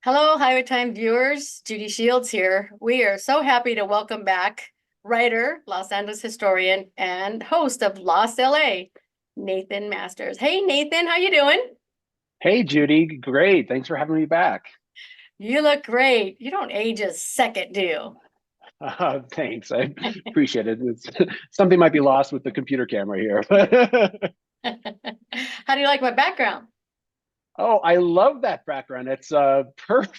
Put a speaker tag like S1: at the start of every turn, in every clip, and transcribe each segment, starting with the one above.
S1: Hello, Highway Time viewers. Judy Shields here. We are so happy to welcome back writer, Los Angeles historian, and host of Lost LA, Nathan Masters. Hey, Nathan, how you doing?
S2: Hey, Judy. Great. Thanks for having me back.
S1: You look great. You don't age a second, do you?
S2: Thanks. I appreciate it. Something might be lost with the computer camera here.
S1: How do you like my background?
S2: Oh, I love that background. It's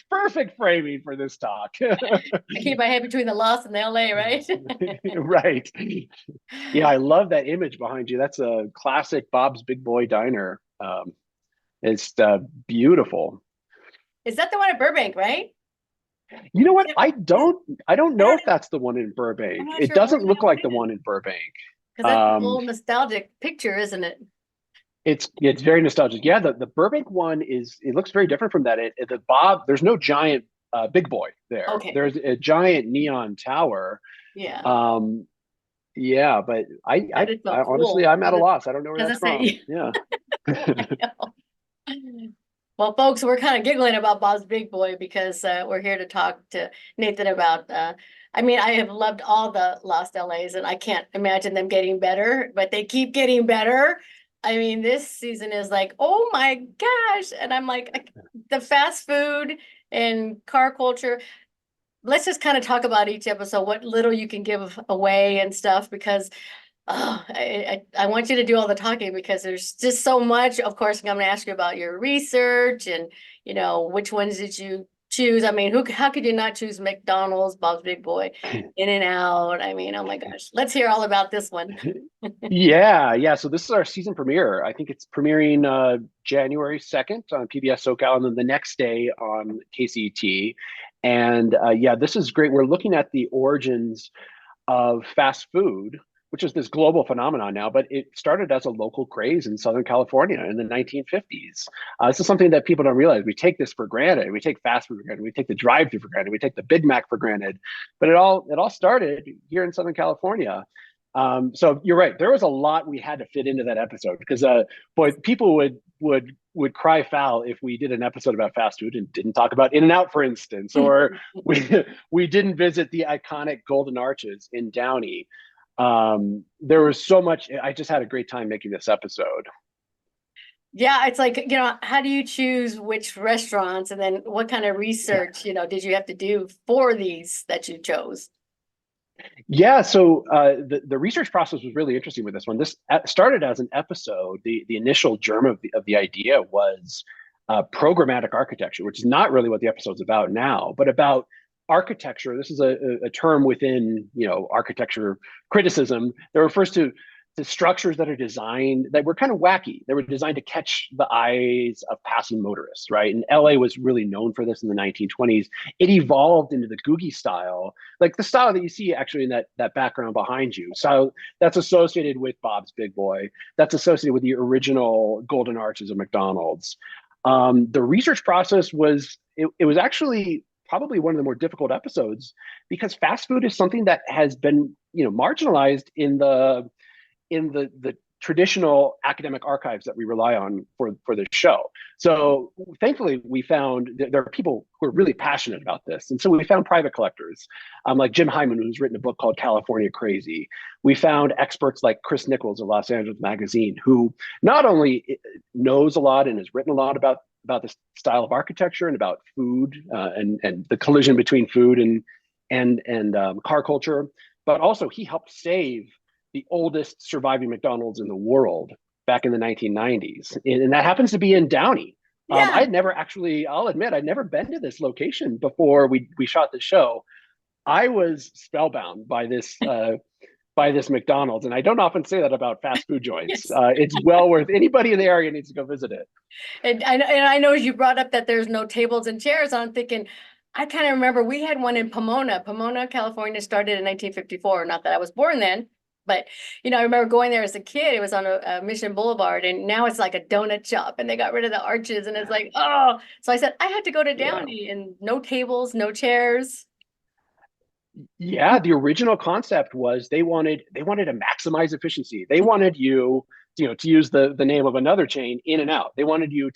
S2: perfect framing for this talk.
S1: I keep my head between the Lost and the LA, right?
S2: Right. Yeah, I love that image behind you. That's a classic Bob's Big Boy Diner. It's beautiful.
S1: Is that the one at Burbank, right?
S2: You know what? I don't
S1: I
S2: know
S1: don't,
S2: if that's the one in
S1: I'm
S2: Burbank.
S1: not
S2: It
S1: sure
S2: doesn't
S1: which
S2: look
S1: one
S2: like
S1: it
S2: the
S1: is.
S2: one in Burbank.
S1: Because that's an
S2: Um,
S1: old nostalgic picture, isn't it?
S2: it's very nostalgic. Yeah, the Burbank one is it looks very different from that. The Bob, there's no giant big boy there.
S1: Okay.
S2: There's a giant neon tower.
S1: Yeah.
S2: Um, yeah, but
S1: That is so
S2: I honestly
S1: cool.
S2: I'm at a loss. I don't know where
S1: As I
S2: that's from.
S1: say,
S2: Yeah.
S1: I know. Well, folks, we're kind of giggling about Bob's Big Boy because we're here to talk to Nathan about. I mean, I have loved all the Lost LAs, and I can't imagine them getting better, but they keep getting better. I mean, this season is like, oh my gosh, and I'm like, the fast food and car culture. Let's just kind of talk about each episode, what little you can give away and stuff, because I want you to do all the talking because there's just so much. Of course, I'm going to ask you about your research and which ones did you choose? I mean, how could you not choose McDonald's, Bob's Big Boy, In and Out? I mean, oh my gosh, let's hear all about this one.
S2: Yeah. So this is our season premiere. I think it's premiering January 2nd on PBS SoCal, and then the next day on KCET. And yeah, this is great. We're looking at the origins of fast food, which is this global phenomenon now, but it started as a local craze in Southern California in the 1950s. This is something that people don't realize. We take this for granted. We take fast food for granted. We take the drive-through for granted. We take the Big Mac for granted. But it all started here in Southern California. So you're right. There was a lot we had to fit into that episode because, boy, people would cry foul if we did an episode about fast food and didn't talk about In-N-Out, for instance, or we didn't visit the iconic Golden Arches in Downey. There was so much. I just had a great time making this episode.
S1: Yeah, it's like, how do you choose which restaurants and then what kind of research, did you have to do for these that you chose?
S2: Yeah, so the research process was really interesting with this one. This started as an episode. The initial germ of the idea was programmatic architecture, which is not really what the episode's about now, but about architecture. This is a term within architecture criticism that refers to structures that are designed that were kind of wacky. They were designed to catch the eyes of passing motorists, right? And LA was really known for this in the 1920s. It evolved into the Googie style, like the style that you see actually in that background behind you. So that's associated with Bob's Big Boy. That's associated with the original Golden Arches of McDonald's. The research process it was actually probably one of the more difficult episodes because fast food is something that has been marginalized in the traditional academic archives that we rely on for the show. So thankfully, we found that there are people who are really passionate about this, and so we found private collectors, like Jim Hyman, who's written a book called California Crazy. We found experts like Chris Nichols of Los Angeles Magazine, who not only knows a lot and has written a lot about this style of architecture and about food and the collision between food and car culture, but also he helped save the oldest surviving McDonald's in the world back in the 1990s. And that happens to be in Downey. I
S1: Yeah.
S2: had never actually, I'll admit, I'd never been to this location before we shot the show. I was spellbound by this McDonald's, and I don't often say that about fast food joints.
S1: Yes.
S2: It's well worth anybody in the area needs to go visit it.
S1: And I know you brought up that there's no tables and chairs. I'm thinking, I kind of remember we had one in Pomona. Pomona, California started in 1954. Not that I was born then, but I remember going there as a kid. It was on a Mission Boulevard, and now it's like a donut shop, and they got rid of the arches, and it's like, oh. So I said I had to go to
S2: Yeah.
S1: Downey, and no tables, no chairs.
S2: Yeah, the original concept was they wanted to maximize efficiency. They wanted you to use the name of another chain, In and Out. They wanted you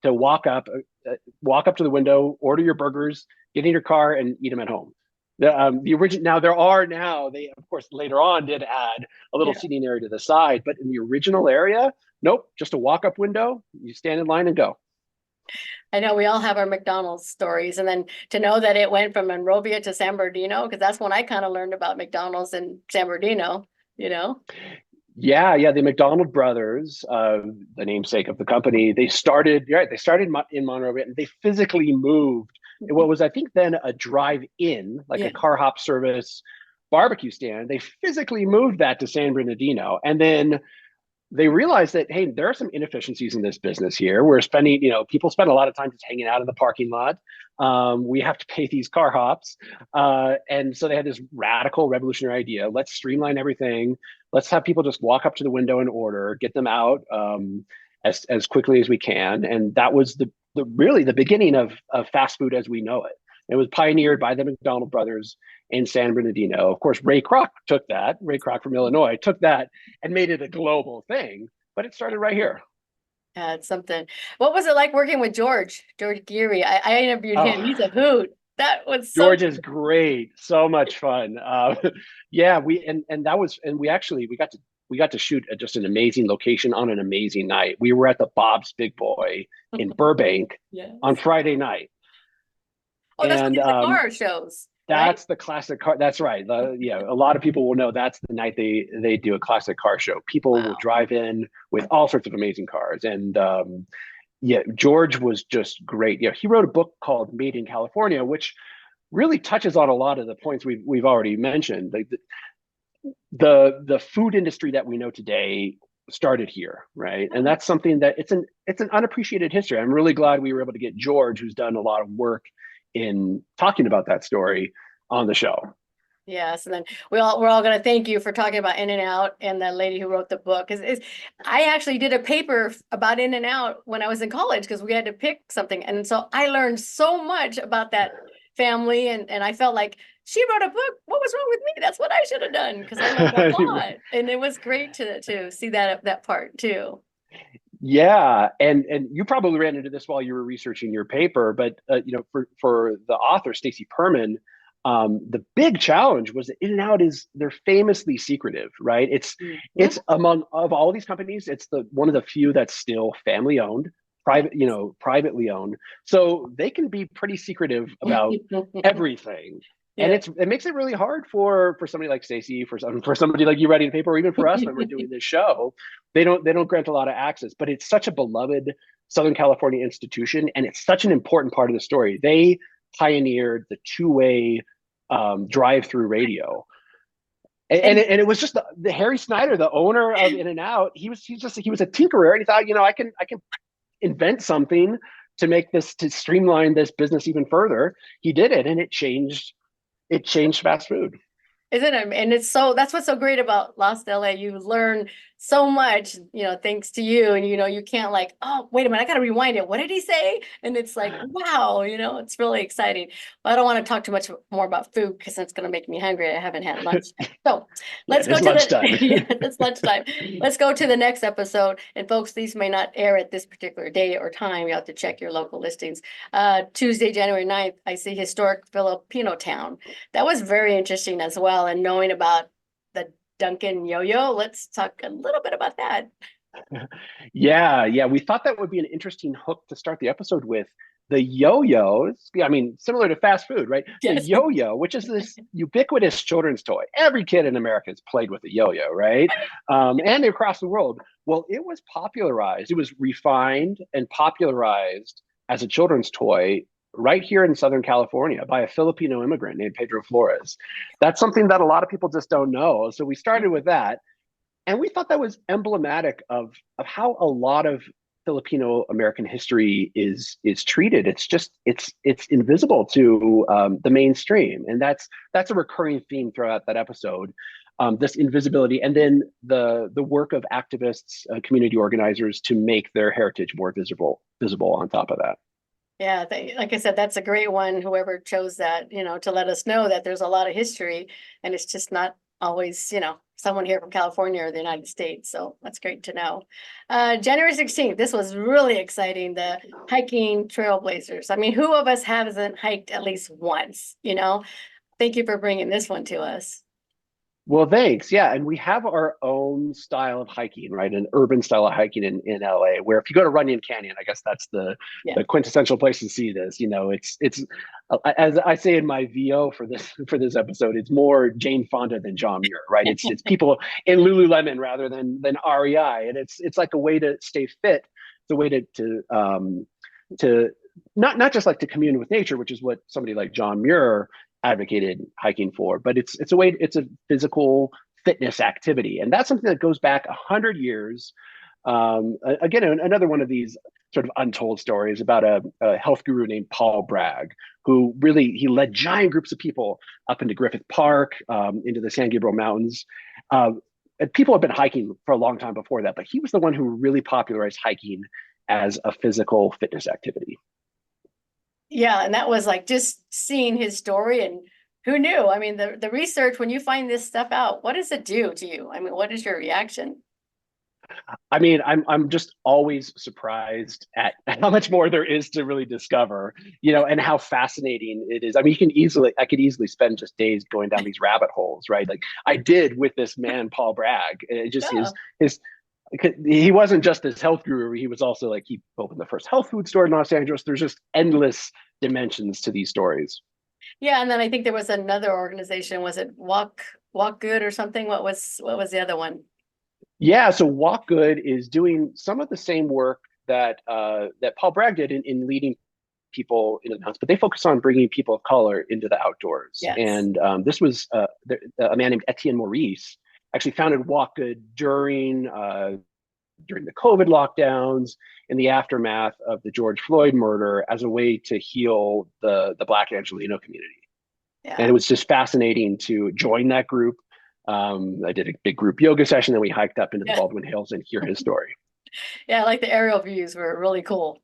S2: to walk up to the window, order your burgers, get in your car, and eat them at home. The original now they of course later on did add a little
S1: Yeah.
S2: seating area to the side, but in the original area, nope, just a walk up window. You stand in line and go.
S1: I know we all have our McDonald's stories, and then to know that it went from Monrovia to San Bernardino, because that's when I kind of learned about McDonald's in San Bernardino, you know?
S2: Yeah. The McDonald brothers, the namesake of the company, they started right. They started in Monrovia, and they physically moved what was, I think, then a drive-in, like
S1: Yeah.
S2: a car hop service barbecue stand. They physically moved that to San Bernardino, and then they realized that, hey, there are some inefficiencies in this business here. We're spending, people spend a lot of time just hanging out in the parking lot. We have to pay these car hops. And so they had this radical revolutionary idea. Let's streamline everything. Let's have people just walk up to the window and order, get them out as quickly as we can. And that was really the beginning of fast food as we know it. It was pioneered by the McDonald brothers in San Bernardino. Of course, Ray Kroc from Illinois, took that and made it a global thing, but it started right here.
S1: Yeah, it's something. What was it like working with George Geary? I interviewed him. He's a
S2: Oh,
S1: hoot. That was so
S2: George is great. So much fun. Yeah, we got to shoot at just an amazing location on an amazing night. We were at the Bob's Big Boy in Burbank
S1: yes.
S2: on Friday night.
S1: Oh, that's
S2: And
S1: one of the car shows, right?
S2: that's the classic car. That's right. A lot of people will know that's the night they do a classic car show. People will
S1: Wow.
S2: drive in with all sorts of amazing cars, and George was just great. He wrote a book called Made in California, which really touches on a lot of the points we've already mentioned. Like the food industry that we know today started here, right? And that's something that it's an unappreciated history. I'm really glad we were able to get George, who's done a lot of work in talking about that story, on the show.
S1: Yes, and then we're all going to thank you for talking about In-N-Out and the lady who wrote the book. I actually did a paper about In-N-Out when I was in college because we had to pick something, and so I learned so much about that family, and I felt like she wrote a book. What was wrong with me? That's what I should have done because I learned a lot, and it was great to see that part too.
S2: Yeah, and you probably ran into this while you were researching your paper, but for the author Stacy Perman, the big challenge was that In-N-Out they're famously secretive, right? It's among of all these companies, it's the one of the few that's still family owned, privately owned. So they can be pretty secretive about everything. And
S1: Yeah.
S2: it makes it really hard for somebody like Stacey, for somebody like you writing a paper, or even for us when we're doing this show. They don't grant a lot of access, but it's such a beloved Southern California institution, and it's such an important part of the story. They pioneered the two-way drive-through radio. And it was just the Harry Snyder, the owner of In-N-Out. He was a tinkerer, and he thought, I can invent something to streamline this business even further. He did it, and it changed fast food.
S1: Isn't it? And that's what's so great about Lost LA. You learn so much, thanks to you. And, you can't oh, wait a minute, I got to rewind it. What did he say? And it's like, wow, it's really exciting. But I don't want to talk too much more about food because it's going to make me hungry. I haven't had lunch. So let's go to
S2: lunchtime.
S1: It's lunchtime. Let's go to the next episode. And folks, these may not air at this particular day or time. You have to check your local listings. Tuesday, January 9th, I see historic Filipinotown. That was very interesting as well. And knowing about the Duncan yo-yo, let's talk a little bit about that.
S2: Yeah. We thought that would be an interesting hook to start the episode with. The yo-yos, similar to fast food, right?
S1: Yes.
S2: The yo-yo, which is this ubiquitous children's toy. Every kid in America has played with a yo-yo, right? And across the world. Well, it was popularized. It was refined and popularized as a children's toy right here in Southern California by a Filipino immigrant named Pedro Flores. That's something that a lot of people just don't know. So we started with that. And we thought that was emblematic of how a lot of Filipino American history is treated. It's invisible to the mainstream, and that's a recurring theme throughout that episode. This invisibility, and then the work of activists, community organizers to make their heritage more visible on top of that.
S1: Yeah, like I said, that's a great one. Whoever chose that, to let us know that there's a lot of history, and it's just not always, someone here from California or the United States. So that's great to know. January 16th, this was really exciting. The hiking trailblazers. I mean, who of us hasn't hiked at least once, you know? Thank you for bringing this one to us.
S2: Well, thanks. Yeah, and we have our own style of hiking, right? An urban style of hiking in LA, where if you go to Runyon Canyon, I guess that's
S1: Yeah.
S2: the quintessential place to see this. You know, it's as I say in my VO for this episode, it's more Jane Fonda than John Muir, right? It's people in Lululemon rather than REI, and it's like a way to stay fit. It's a way to not just like to commune with nature, which is what somebody like John Muir advocated hiking for, but it's a physical fitness activity, and that's something that goes back 100 years. Again, another one of these sort of untold stories about a health guru named Paul Bragg, who really he led giant groups of people up into Griffith Park, into the San Gabriel Mountains. And people have been hiking for a long time before that, but he was the one who really popularized hiking as a physical fitness activity.
S1: Yeah, and that was like just seeing his story, and who knew? I mean, the research, when you find this stuff out, what does it do to you? I mean, what is your reaction?
S2: I mean, I'm just always surprised at how much more there is to really discover, you know, and how fascinating it is. I mean, I could easily spend just days going down these rabbit holes, right? Like I did with this man, Paul Bragg. It just
S1: Yeah.
S2: his he wasn't just this health guru. He was also like he opened the first health food store in Los Angeles. There's just endless dimensions to these stories.
S1: Yeah, and then I think there was another organization. Was it Walk Good or something? What was the other one?
S2: Yeah, so Walk Good is doing some of the same work that Paul Bragg did in leading people into the mountains, but they focus on bringing people of color into the outdoors.
S1: Yes.
S2: And this was a man named Etienne Maurice actually founded Walk Good during the COVID lockdowns in the aftermath of the George Floyd murder as a way to heal the Black Angelino community. And
S1: Yeah.
S2: it was just fascinating to join that group. I did a big group yoga session, then we hiked up into the
S1: Yeah.
S2: Baldwin Hills and hear his story.
S1: Yeah, like the aerial views were really cool.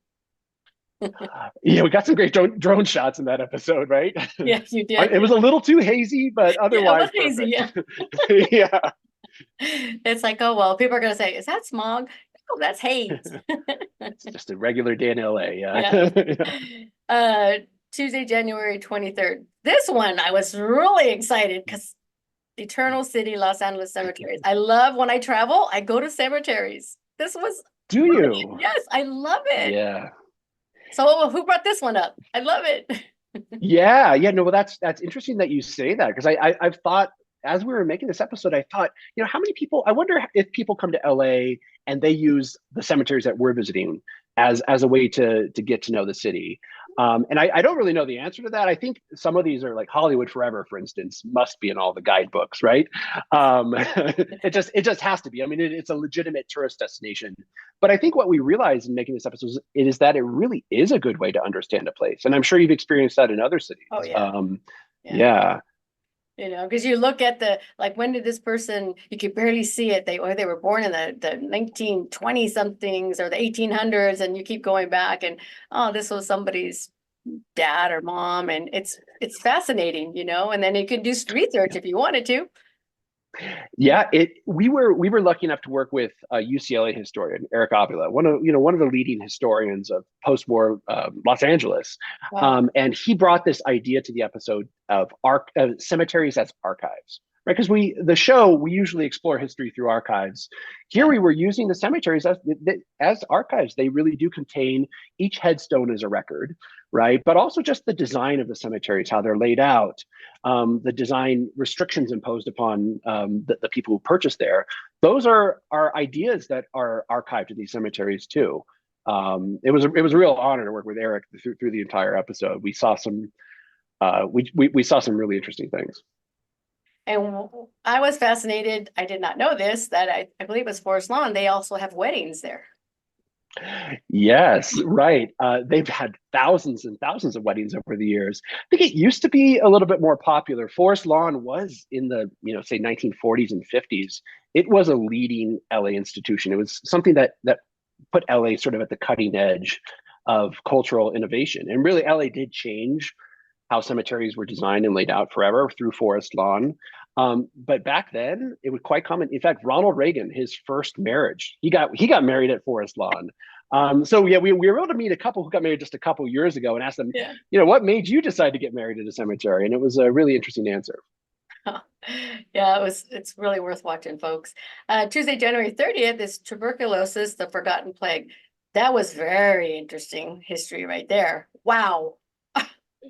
S2: Yeah, we got some great drone shots in that episode, right?
S1: Yes, you did.
S2: It was a little too hazy, but
S1: Yeah, it
S2: otherwise
S1: was hazy.
S2: perfect.
S1: Yeah.
S2: Yeah.
S1: It's like, oh, well, people are going to say, is that smog? Oh, that's haze.
S2: It's just a regular day in LA.
S1: Yeah.
S2: Yeah.
S1: Uh, Tuesday, January 23rd. This one, I was really excited because Eternal City, Los Angeles Cemeteries. I love when I travel, I go to cemeteries. This was
S2: Do
S1: brilliant.
S2: you?
S1: Yes, I love it.
S2: Yeah.
S1: So who brought this one up? I love it.
S2: Yeah, yeah, no, well, that's interesting that you say that because I've thought as we were making this episode, I thought, you know, how many people? I wonder if people come to LA and they use the cemeteries that we're visiting as a way to get to know the city. And I don't really know the answer to that. I think some of these are like Hollywood Forever, for instance, must be in all the guidebooks, right? It just has to be. I mean, it's a legitimate tourist destination. But I think what we realized in making this episode is that it really is a good way to understand a place, and I'm sure you've experienced that in other cities.
S1: Oh, yeah. Yeah.
S2: Yeah.
S1: You know, because you look at the, like, when did this person, you could barely see it. They were born in the 1920 somethings or the 1800s, and you keep going back and, oh, this was somebody's dad or mom. And it's fascinating, you know, and then you can do research if you wanted to.
S2: Yeah, we were lucky enough to work with a UCLA historian, Eric Avila, one of the leading historians of post-war Los Angeles,
S1: Wow.
S2: and he brought this idea to the episode of cemeteries as archives, right? Because we usually explore history through archives. Here
S1: Yeah.
S2: we were using the cemeteries as archives. They really do contain each headstone as a record, right? But also just the design of the cemeteries, how they're laid out, the design restrictions imposed upon the people who purchase there. Those are ideas that are archived in these cemeteries too. It was a real honor to work with Eric through the entire episode. We saw some we saw some really interesting things.
S1: And I was fascinated. I did not know this, that I believe it's Forest Lawn. They also have weddings there.
S2: Yes, right. They've had thousands and thousands of weddings over the years. I think it used to be a little bit more popular. Forest Lawn was in the, say 1940s and 50s. It was a leading LA institution. It was something that put LA sort of at the cutting edge of cultural innovation. And really, LA did change how cemeteries were designed and laid out forever through Forest Lawn. But back then, it was quite common. In fact, Ronald Reagan, his first marriage, he got married at Forest Lawn. So yeah, we were able to meet a couple who got married just a couple years ago and ask them,
S1: Yeah.
S2: what made you decide to get married at a cemetery? And it was a really interesting answer.
S1: Yeah, it's really worth watching, folks. Tuesday, January 30th is tuberculosis, the forgotten plague. That was very interesting history right there. Wow.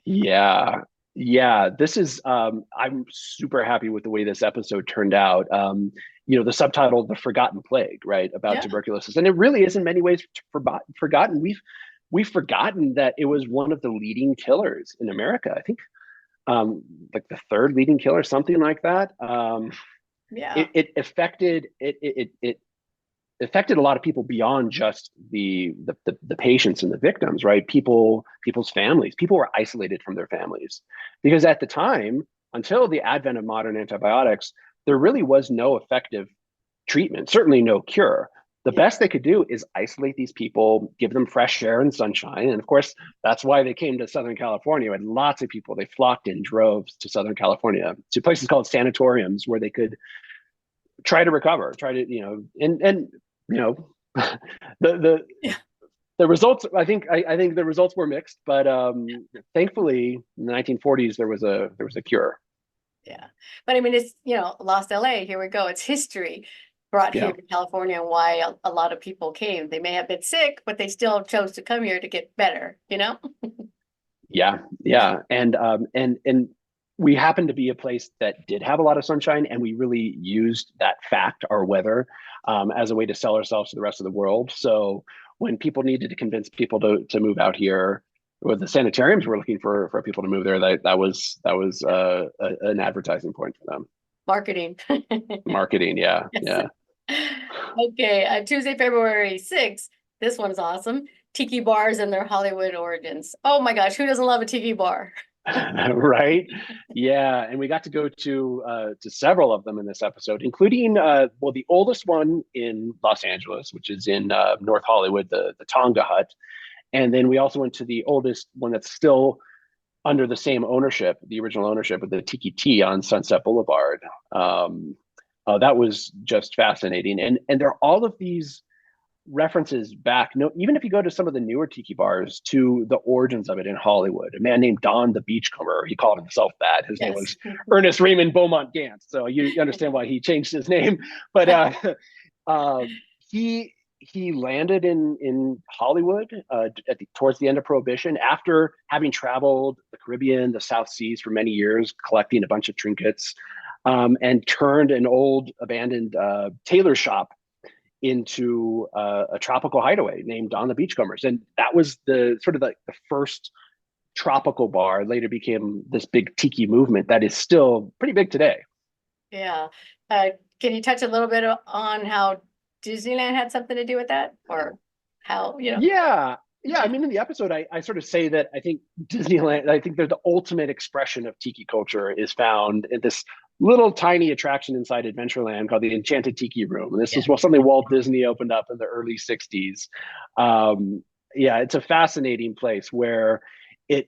S2: Yeah. Yeah. This is I'm super happy with the way this episode turned out. The subtitle The Forgotten Plague, right, about
S1: Yeah.
S2: tuberculosis. And it really is in many ways forgotten. We've forgotten that it was one of the leading killers in America. I think like the third leading killer, something like that.
S1: Yeah.
S2: It affected a lot of people beyond just the patients and the victims, right? People's families. People were isolated from their families because at the time, until the advent of modern antibiotics, there really was no effective treatment, certainly no cure. The
S1: Yeah.
S2: best they could do is isolate these people, give them fresh air and sunshine. And of course, that's why they came to Southern California. And lots of people, they flocked in droves to Southern California, to places called sanatoriums where they could try to recover, try to, and the the
S1: Yeah.
S2: the results, I think the results were mixed, but thankfully in the 1940s there was a cure.
S1: Yeah. But I mean, it's, Lost LA, here we go. It's history brought here
S2: Yeah.
S1: to California and why a lot of people came. They may have been sick, but they still chose to come here to get better, you know?
S2: Yeah, yeah, and we happened to be a place that did have a lot of sunshine, and we really used that fact, our weather, as a way to sell ourselves to the rest of the world. So when people needed to convince people to move out here, or the sanitariums were looking for people to move there, that was an advertising point for them.
S1: Marketing.
S2: Marketing, yeah,
S1: Yes.
S2: yeah.
S1: Okay, Tuesday, February 6th. This one's awesome. Tiki bars and their Hollywood origins. Oh my gosh, who doesn't love a tiki bar?
S2: Right? Yeah, and we got to go to several of them in this episode, including the oldest one in Los Angeles, which is in North Hollywood, the Tonga Hut, and then we also went to the oldest one that's still under the same ownership, the original ownership of the Tiki Tea on Sunset Boulevard. That was just fascinating, and there are all of these references back. No, even if you go to some of the newer tiki bars, to the origins of it in Hollywood. A man named Don the Beachcomber, he called himself that. His name
S1: Yes.
S2: was Ernest Raymond Beaumont Gantz. So you understand why he changed his name. But uh, he landed in Hollywood towards the end of Prohibition after having traveled the Caribbean, the South Seas for many years, collecting a bunch of trinkets, and turned an old abandoned tailor shop into a tropical hideaway named Don the Beachcombers. And that was the sort of like the first tropical bar. Later became this big tiki movement that is still pretty big today.
S1: Yeah. Can you touch a little bit on how Disneyland had something to do with that? Or how,
S2: Yeah. Yeah. I mean, in the episode, I sort of say that I think Disneyland, I think the ultimate expression of tiki culture is found in this little tiny attraction inside Adventureland called the Enchanted Tiki Room. And this
S1: Yeah.
S2: was something Walt Disney opened up in the early 60s. Yeah, it's a fascinating place where it,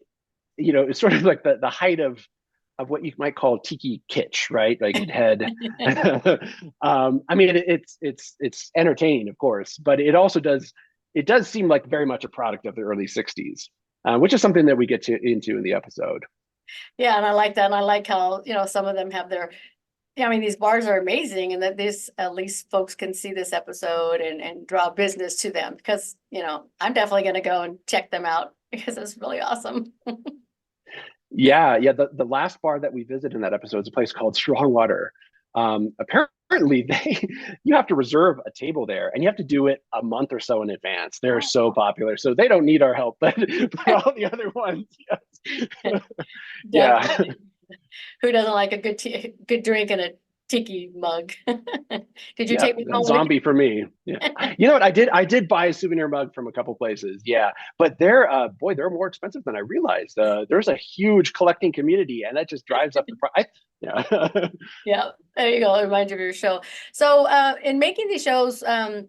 S2: it's sort of like the height of what you might call tiki kitsch, right? Like it had, I mean, it's entertaining, of course, but it does seem like very much a product of the early 60s, which is something that we get into in the episode.
S1: Yeah, and I like that. And I like how, some of them have yeah, I mean, these bars are amazing, and that this, at least folks can see this episode and draw business to them because, I'm definitely going to go and check them out because it's really awesome.
S2: Yeah, yeah. The last bar that we visited in that episode is a place called Strongwater. Apparently, you have to reserve a table there, and you have to do it a month or so in advance. They're so popular, so they don't need our help, but all the other ones, yes. Yeah.
S1: Definitely. Who doesn't like a good drink and a tiki mug? Did you
S2: Yeah,
S1: take me
S2: a
S1: home with
S2: zombie for me. Yeah. You know what? I did buy a souvenir mug from a couple places. Yeah. But they're more expensive than I realized. There's a huge collecting community and that just drives up the price. Yeah.
S1: Yeah, there you go. It reminds you of your show. So, in making these shows, how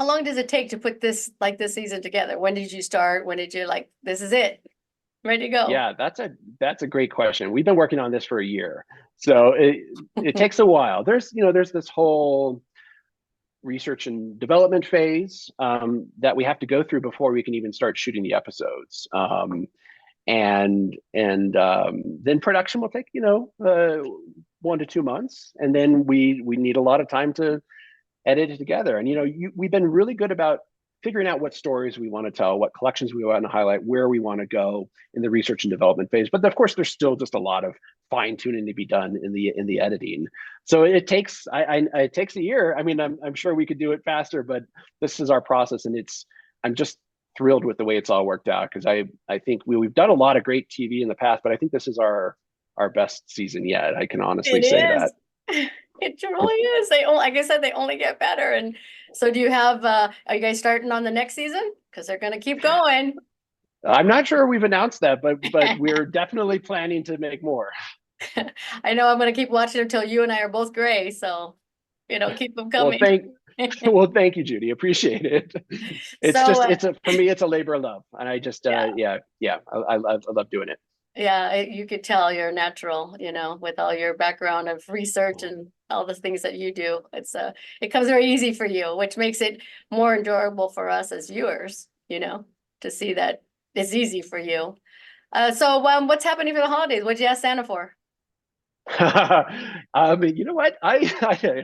S1: long does it take to put this season together? When did you start? When did you this is it? ready to go.
S2: Yeah, that's a great question. We've been working on this for a year, so it takes a while. There's this whole research and development phase that we have to go through before we can even start shooting the episodes. And then production will take 1 to 2 months, and then we need a lot of time to edit it together. And we've been really good about figuring out what stories we want to tell, what collections we want to highlight, where we want to go in the research and development phase. But of course, there's still just a lot of fine tuning to be done in the editing. So it takes it takes a year. I mean, I'm sure we could do it faster, but this is our process, and I'm just thrilled with the way it's all worked out, because I think we've done a lot of great TV in the past, but I think this is our best season yet. I can honestly
S1: It
S2: say
S1: is.
S2: that.
S1: It truly is. They only, like I said, they only get better. And so do you have, are you guys starting on the next season? Because they're going to keep going.
S2: I'm not sure we've announced that, but we're definitely planning to make more.
S1: I know I'm going to keep watching until you and I are both gray. So, keep them
S2: Well,
S1: coming.
S2: thank you, Judy. Appreciate it. It's
S1: So,
S2: just for me, it's a labor of love, and I just
S1: yeah.
S2: I love doing it.
S1: Yeah, you could tell you're natural, with all your background of research and all the things that you do. It comes very easy for you, which makes it more enjoyable for us as viewers, to see that it's easy for you. So what's happening for the holidays? What'd you ask Santa for?
S2: You know what? I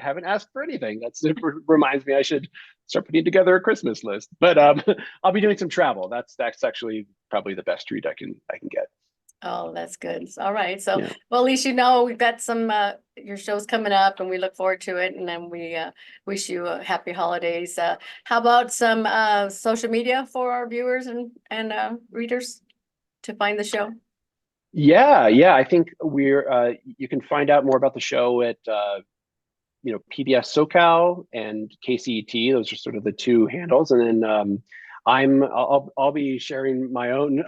S2: haven't asked for anything. It reminds me I should start putting together a Christmas list. But I'll be doing some travel. That's actually probably the best treat I can get.
S1: Oh, that's good. All right. So,
S2: Yeah.
S1: well, at least we've got some your show's coming up, and we look forward to it. And then we wish you happy holidays. How about some social media for our viewers and readers to find the show?
S2: Yeah. I think you can find out more about the show at PBS SoCal and KCET. Those are sort of the two handles. And then I'll be sharing my own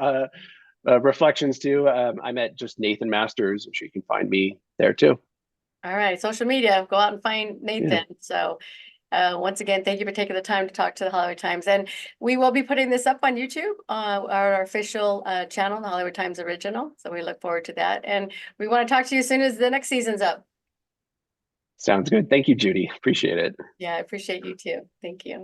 S2: reflections too. I'm at just Nathan Masters. I'm sure you can find me there too.
S1: All right, social media, go out and find Nathan.
S2: Yeah.
S1: So once again, thank you for taking the time to talk to the Hollywood Times. And we will be putting this up on YouTube, our official channel, the Hollywood Times Original. So we look forward to that. And we want to talk to you as soon as the next season's up.
S2: Sounds good. Thank you, Judy. Appreciate it.
S1: Yeah, I appreciate you too. Thank you.